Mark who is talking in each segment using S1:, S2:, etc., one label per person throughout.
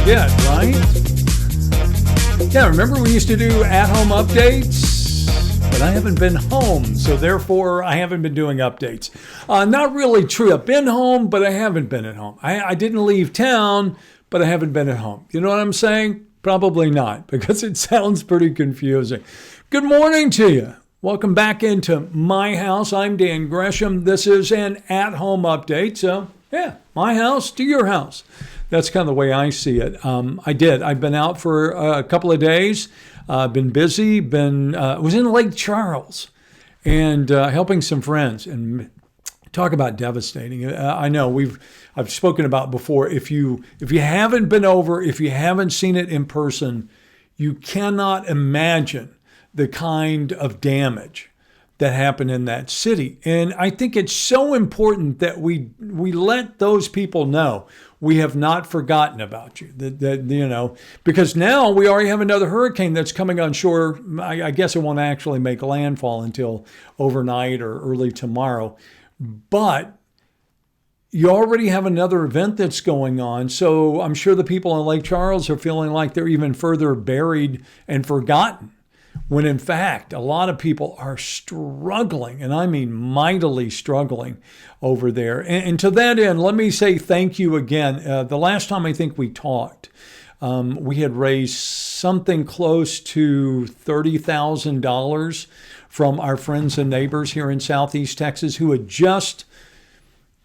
S1: forget, right? Yeah, remember we used to do at-home updates? But I haven't been home, so therefore I haven't been doing updates. Not really true. I've been home, but I haven't been at home. I didn't leave town, but I haven't been at home. You know what I'm saying? Probably not, because it sounds pretty confusing. Good morning to you. Welcome back into my house. I'm Dan Gresham. This is an at-home update. So, yeah, my house to your house. That's kind of the way I see it. I've been out for a couple of days. Been busy. Was in Lake Charles and helping some friends. And talk about devastating. I know I've spoken about before. If you haven't been over, if you haven't seen it in person, you cannot imagine the kind of damage that happened in that city. And I think it's so important that we let those people know we have not forgotten about you. That because now we already have another hurricane that's coming on shore. I guess it won't actually make landfall until overnight or early tomorrow. But you already have another event that's going on. So I'm sure the people in Lake Charles are feeling like they're even further buried and forgotten, when in fact, a lot of people are struggling, and I mean mightily struggling over there. And to that end, let me say thank you again. The last time I think we talked, we had raised something close to $30,000 from our friends and neighbors here in Southeast Texas who had just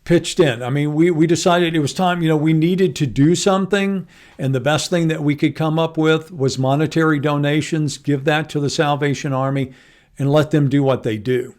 S1: pitched in. I mean, we decided it was time, we needed to do something. And the best thing that we could come up with was monetary donations, give that to the Salvation Army and let them do what they do.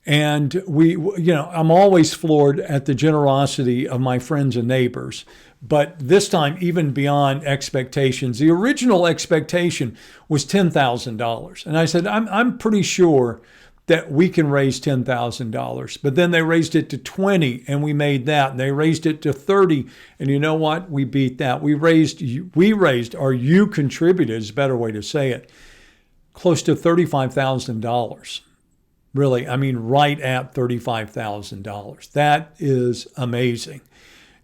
S1: And I'm always floored at the generosity of my friends and neighbors. But this time, even beyond expectations, the original expectation was $10,000. And I said, I'm pretty sure that we can raise $10,000. But then they raised it to 20 and we made that. And they raised it to 30. And you know what? We beat that. We raised, or you contributed, is a better way to say it, close to $35,000. Really, I mean, right at $35,000. That is amazing.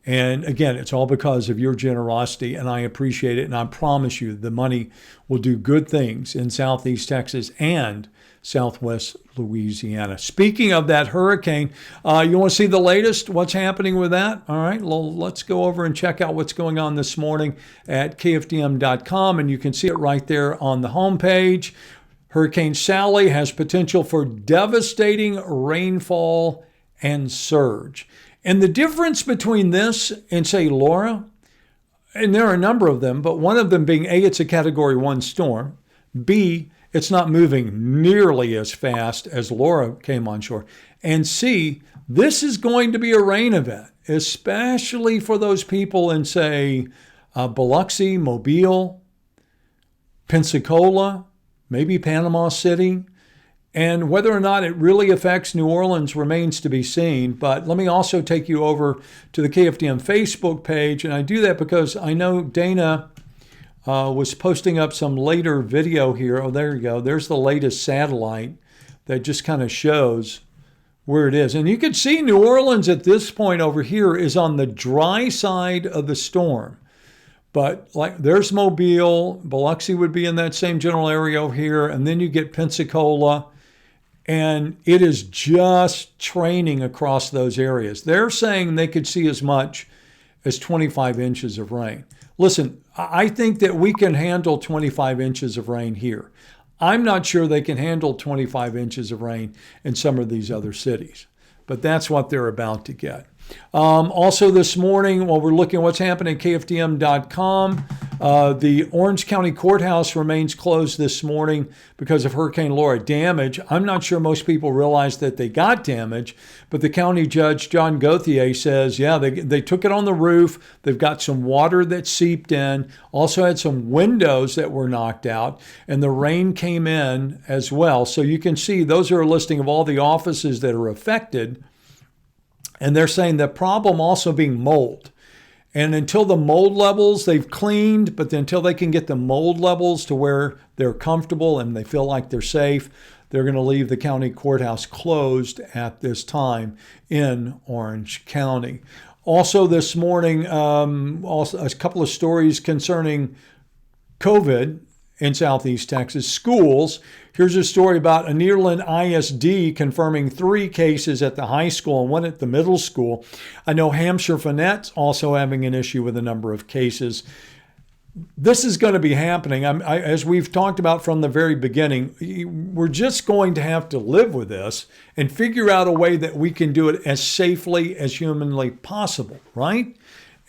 S1: And again, it's all because of your generosity, and I appreciate it. And I promise you, the money will do good things in Southeast Texas and Southwest Louisiana. Speaking of that hurricane, you want to see the latest? What's happening with that? All right, well, let's go over and check out what's going on this morning at KFDM.com, and you can see it right there on the homepage. Hurricane Sally has potential for devastating rainfall and surge. And the difference between this and, say, Laura, and there are a number of them, but one of them being, A, it's a Category 1 storm, B, it's not moving nearly as fast as Laura came on shore, and C, this is going to be a rain event, especially for those people in, say, Biloxi, Mobile, Pensacola, maybe Panama City. And whether or not it really affects New Orleans remains to be seen. But let me also take you over to the KFDM Facebook page. And I do that because I know Dana was posting up some later video here. Oh, there you go. There's the latest satellite that just kind of shows where it is. And you can see New Orleans at this point over here is on the dry side of the storm. But like there's Mobile, Biloxi would be in that same general area over here. And then you get Pensacola. And it is just training across those areas. They're saying they could see as much as 25 inches of rain. Listen, I think that we can handle 25 inches of rain here. I'm not sure they can handle 25 inches of rain in some of these other cities, but that's what they're about to get. Also this morning, while we're looking at what's happening at KFDM.com, the Orange County Courthouse remains closed this morning because of Hurricane Laura damage. I'm not sure most people realize that they got damage, but the county judge, John Gauthier, says, yeah, they took it on the roof. They've got some water that seeped in, also had some windows that were knocked out, and the rain came in as well. So you can see those are a listing of all the offices that are affected. And they're saying the problem also being mold. And until the mold levels, they've cleaned, but until they can get the mold levels to where they're comfortable and they feel like they're safe, they're going to leave the county courthouse closed at this time in Orange County. Also this morning, also a couple of stories concerning COVID in Southeast Texas schools. Here's a story about Nederland ISD confirming 3 cases at the high school and 1 at the middle school. I know Hampshire Finette's also having an issue with a number of cases. This is going to be happening. As we've talked about from the very beginning, we're just going to have to live with this and figure out a way that we can do it as safely as humanly possible, right?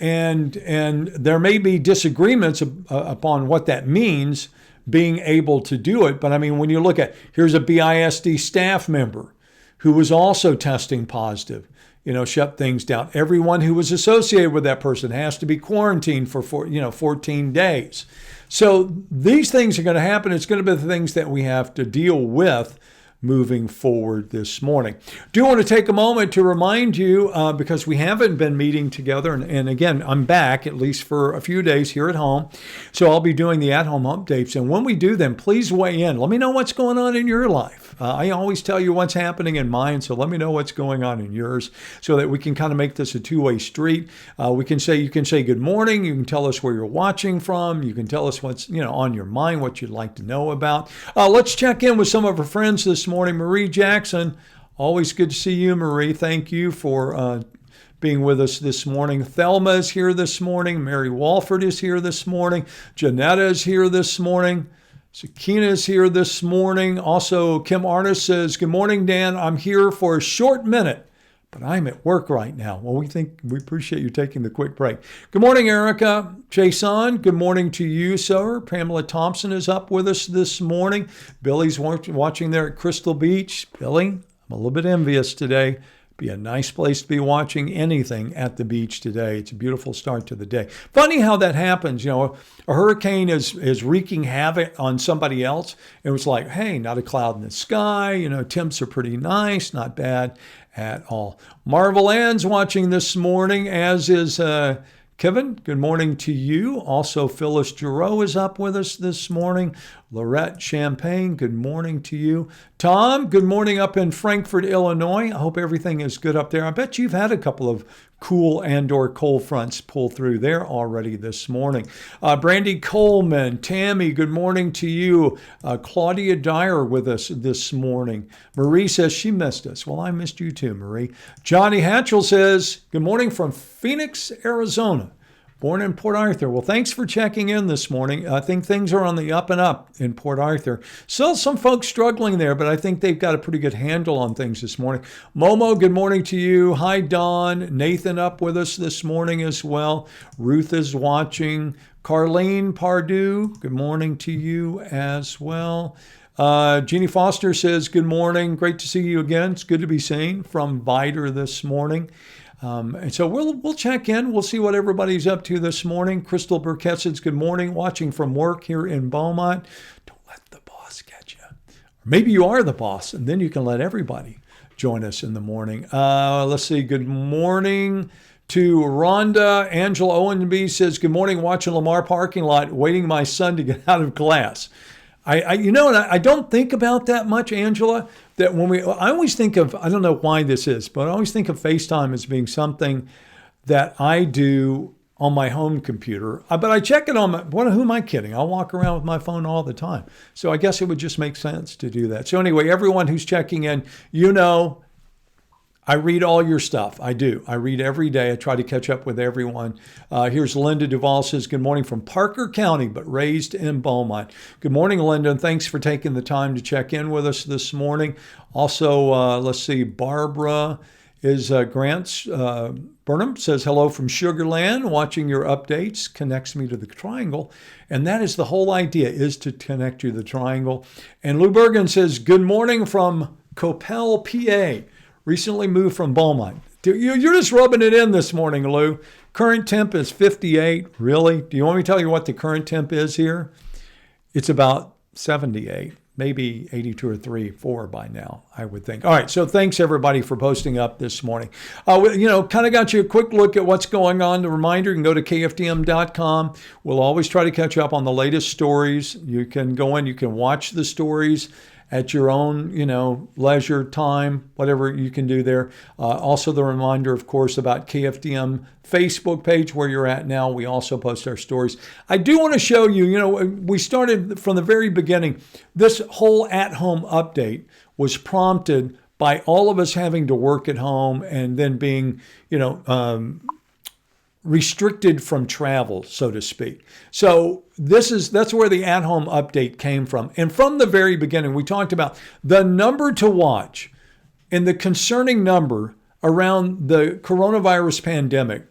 S1: And there may be disagreements upon what that means, being able to do it. But I mean, when you look at, here's a BISD staff member who was also testing positive, shut things down. Everyone who was associated with that person has to be quarantined for 14 days. So these things are going to happen. It's going to be the things that we have to deal with moving forward this morning. Do want to take a moment to remind you, because we haven't been meeting together, and again, I'm back at least for a few days here at home, so I'll be doing the at-home updates, and when we do them, please weigh in. Let me know what's going on in your life. I always tell you what's happening in mine, so let me know what's going on in yours so that we can kind of make this a two-way street. You can say good morning, you can tell us where you're watching from, you can tell us what's on your mind, what you'd like to know about. Let's check in with some of our friends this morning. Marie Jackson, always good to see you, Marie. Thank you for being with us this morning. Thelma is here this morning. Mary Walford is here this morning. Janetta is here this morning. Sakina is here this morning. Also, Kim Arnis says, good morning, Dan. I'm here for a short minute, but I'm at work right now. Well, we appreciate you taking the quick break. Good morning, Erica. Jason, good morning to you, sir. Pamela Thompson is up with us this morning. Billy's watching there at Crystal Beach. Billy, I'm a little bit envious today. Be a nice place to be watching anything at the beach today. It's a beautiful start to the day. Funny how that happens. A hurricane is wreaking havoc on somebody else. It was like, hey, not a cloud in the sky. Temps are pretty nice, not bad at all. Marvel Ann's watching this morning, as is Kevin. Good morning to you. Also, Phyllis Giroux is up with us this morning. Lorette Champagne, good morning to you. Tom, good morning up in Frankfort, Illinois. I hope everything is good up there. I bet you've had a couple of cool and/or cold fronts pull through there already this morning. Brandy Coleman, Tammy, good morning to you. Claudia Dyer with us this morning. Marie says she missed us. Well, I missed you too, Marie. Johnny Hatchell says, good morning from Phoenix, Arizona. Born in Port Arthur. Well, thanks for checking in this morning. I think things are on the up and up in Port Arthur. Still some folks struggling there, but I think they've got a pretty good handle on things this morning. Momo, good morning to you. Hi, Don. Nathan up with us this morning as well. Ruth is watching. Carlene Pardue, good morning to you as well. Jeannie Foster says, good morning. Great to see you again. It's good to be seen from Vider this morning. And so we'll check in. We'll see what everybody's up to this morning. Crystal Burkett says, good morning, watching from work here in Beaumont. Don't let the boss get you. Or maybe you are the boss, and then you can let everybody join us in the morning. Let's see. Good morning to Rhonda. Angela Owenby says, good morning, watching Lamar parking lot, waiting my son to get out of class. I don't think about that much, Angela, that I always think of, I don't know why this is, but I always think of FaceTime as being something that I do on my home computer. But I check it on who am I kidding? I'll walk around with my phone all the time. So I guess it would just make sense to do that. So anyway, everyone who's checking in, I read all your stuff. I do. I read every day. I try to catch up with everyone. Here's Linda Duvall says, good morning from Parker County, but raised in Beaumont. Good morning, Linda, and thanks for taking the time to check in with us this morning. Also, let's see, Barbara is Grant's Burnham says, hello from Sugar Land, watching your updates, connects me to the triangle. And that is the whole idea, is to connect you to the triangle. And Lou Bergen says, good morning from Coppell, PA. Recently moved from Beaumont. You're just rubbing it in this morning, Lou. Current temp is 58. Really? Do you want me to tell you what the current temp is here? It's about 78, maybe 82 or 4 by now, I would think. All right, so thanks everybody for posting up this morning. Kind of got you a quick look at what's going on. The reminder, you can go to kfdm.com. We'll always try to catch up on the latest stories. You can go in, you can watch the stories at your own, leisure time, whatever you can do there. Also the reminder, of course, about KFDM Facebook page where you're at now. We also post our stories. I do want to show you, we started from the very beginning. This whole at-home update was prompted by all of us having to work at home and then being, restricted from travel, so to speak. So that's where the at-home update came from. And from the very beginning, we talked about the number to watch and the concerning number around the coronavirus pandemic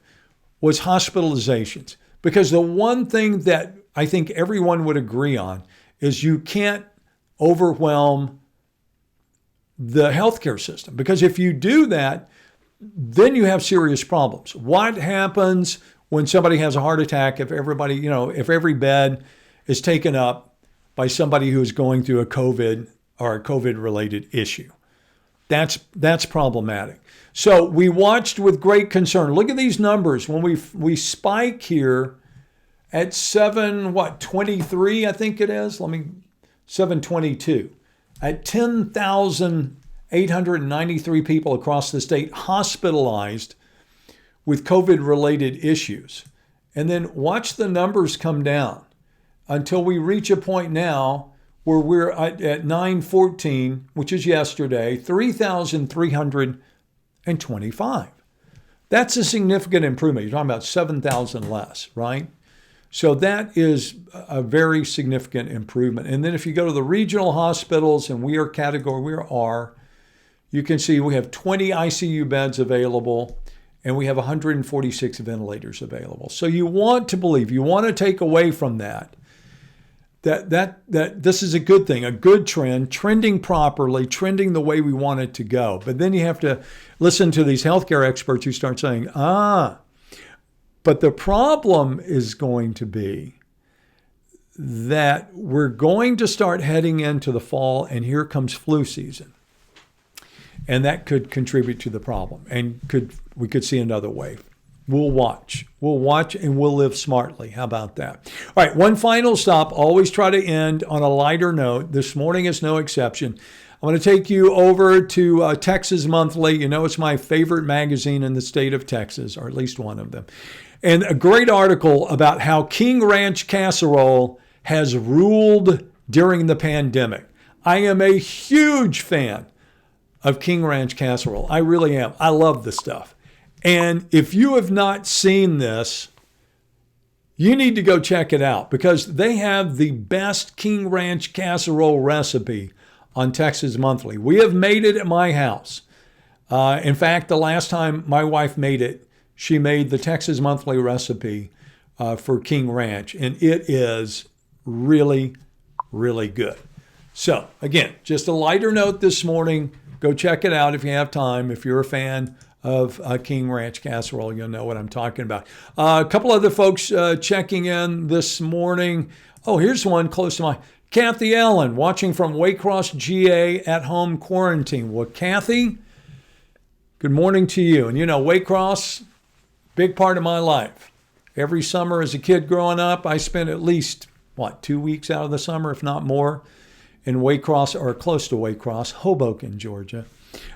S1: was hospitalizations. Because the one thing that I think everyone would agree on is you can't overwhelm the healthcare system. Because if you do that, then you have serious problems. What happens when somebody has a heart attack if everybody, if every bed is taken up by somebody who's going through a COVID or a COVID-related issue? That's problematic. So we watched with great concern. Look at these numbers. When we spike here at 723, I think it is. 722 at 10,893 people across the state hospitalized with COVID-related issues. And then watch the numbers come down until we reach a point now where we're at 9/14, which is yesterday, 3,325. That's a significant improvement. You're talking about 7,000 less, right? So that is a very significant improvement. And then if you go to the regional hospitals, and we are category R, you can see we have 20 ICU beds available, and we have 146 ventilators available. So you want to believe, you want to take away from that this is a good thing, a good trend, trending properly, trending the way we want it to go. But then you have to listen to these healthcare experts who start saying, but the problem is going to be that we're going to start heading into the fall, and here comes flu season. And that could contribute to the problem, and we could see another wave. We'll watch, and we'll live smartly. How about that? All right, one final stop. Always try to end on a lighter note. This morning is no exception. I'm going to take you over to Texas Monthly. It's my favorite magazine in the state of Texas, or at least one of them. And a great article about how King Ranch casserole has ruled during the pandemic. I am a huge fan of King Ranch casserole. I really am. I love the stuff. And if you have not seen this, you need to go check it out, because they have the best King Ranch casserole recipe on Texas Monthly. We have made it at my house. In fact, the last time my wife made it, she made the Texas Monthly recipe for King Ranch, and it is really, really good. So again, just a lighter note this morning. Go check it out if you have time. If you're a fan of King Ranch casserole, you'll know what I'm talking about. A couple other folks checking in this morning. Oh, here's one close to my Kathy Allen, watching from Waycross, GA, at home quarantine. Well, Kathy, good morning to you. And Waycross, big part of my life. Every summer as a kid growing up, I spent at least, 2 weeks out of the summer, if not more, in Waycross, or close to Waycross, Hoboken, Georgia,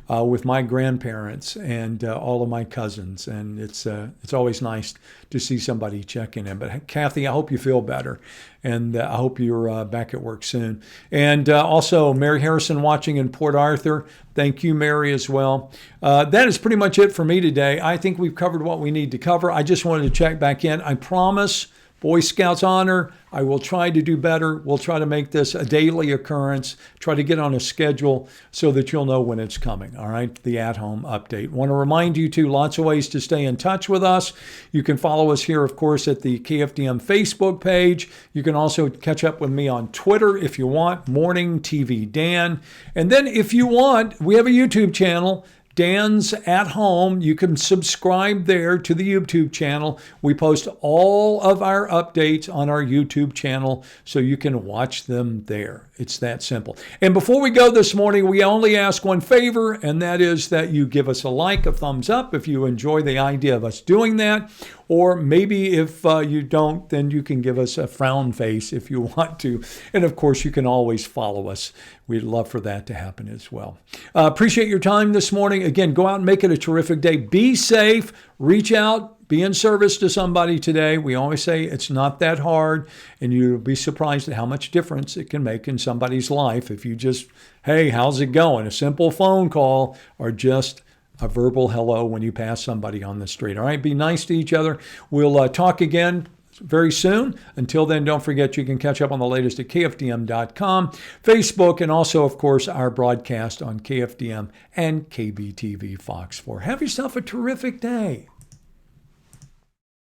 S1: with my grandparents and all of my cousins. And it's always nice to see somebody checking in. But Kathy, I hope you feel better, and I hope you're back at work soon. And also Mary Harrison watching in Port Arthur. Thank you, Mary, as well. That is pretty much it for me today. I think we've covered what we need to cover. I just wanted to check back in. I promise, Boy Scouts honor, I will try to do better. We'll try to make this a daily occurrence, try to get on a schedule so that you'll know when it's coming, all right? The at-home update. Want to remind you, too, lots of ways to stay in touch with us. You can follow us here, of course, at the KFDM Facebook page. You can also catch up with me on Twitter if you want, Morning TV Dan. And then if you want, we have a YouTube channel, Dan's at Home. You can subscribe there to the YouTube channel. We post all of our updates on our YouTube channel, so you can watch them there. It's that simple. And before we go this morning, we only ask one favor, and that is that you give us a like, a thumbs up if you enjoy the idea of us doing that, Or maybe if you don't, then you can give us a frown face if you want to. And of course, you can always follow us. We'd love for that to happen as well. Appreciate your time this morning. Again, go out and make it a terrific day. Be safe. Reach out. Be in service to somebody today. We always say it's not that hard, and you'll be surprised at how much difference it can make in somebody's life if you just, hey, how's it going? A simple phone call or just a verbal hello when you pass somebody on the street. All right, be nice to each other. We'll talk again very soon. Until then, don't forget you can catch up on the latest at KFDM.com, Facebook, and also, of course, our broadcast on KFDM and KBTV Fox 4. Have yourself a terrific day.